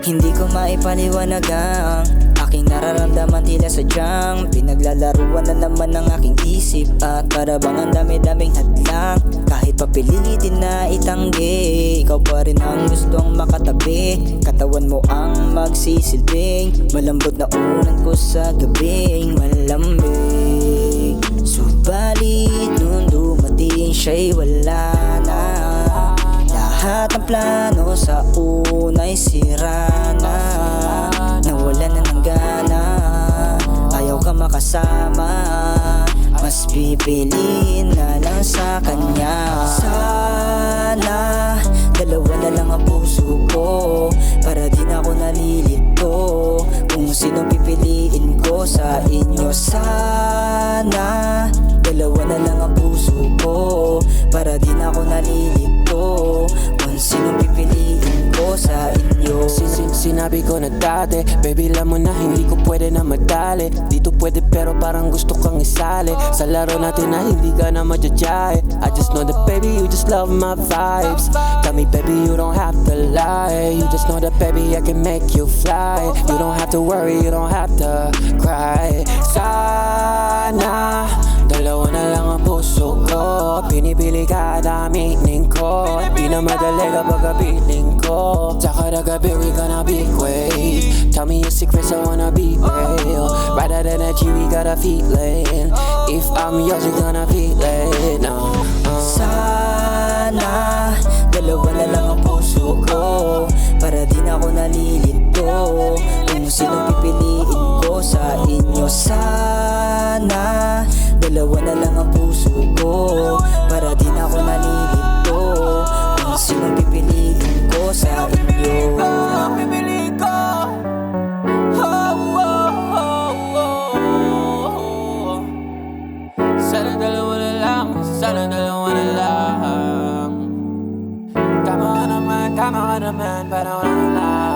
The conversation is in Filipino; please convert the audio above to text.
Hindi ko maipaliwanag ang aking nararamdaman, tila sadyang pinaglalaruan na naman ng aking isip. At para bang ang dami-daming hadlang, kahit papilitin na itanggi, ikaw pa rin ang gustong makatabi. Katawan mo ang magsisilbing malambot na unan ko sa gabing malamig. Subalit nung dumating siya'y wala na. Lahat ng plano sa unay sira na. Nawala na ng gana, ayaw ka makasama. Mas pipiliin na lang sa kanya. Sana dalawa na lang ang puso ko, para di na ako nalilito kung sino pipiliin ko sa inyo. Sana dalawa na lang ang puso ko, para di na ako nalilito kung sino pipiliin ko sa inyo. Sinabi ko na dati, baby alam mo na hindi ko pwede na madali. Dito pwede pero parang gusto kang isali sa laro natin na hindi ka na madjadjay. I just know that baby you just love my vibes. Tell me baby you don't have to lie. You just know that baby I can make you fly. You don't have to worry, you don't have to cry. Sana dalawa na lang ang puso ko, pinipili ka at aminin ko. Di na madali kapag kapiling ko. Tsaka na gabi we gonna be great. Tell me your secrets, I wanna be real. Right out of energy we got a feeling. If I'm yours you gonna feel it. Sana dalawa na lang ang puso ko, para di na ako nalilito kung sino pipiliin ko sa inyo. Sana dalawa na lang ang puso ko, para di na ako nalilito kung sino pipiliin ko sa inyo. Pipili ko. Sana dalawa na lang, sana dalawa na lang. Tama ka naman, pero wala na lang.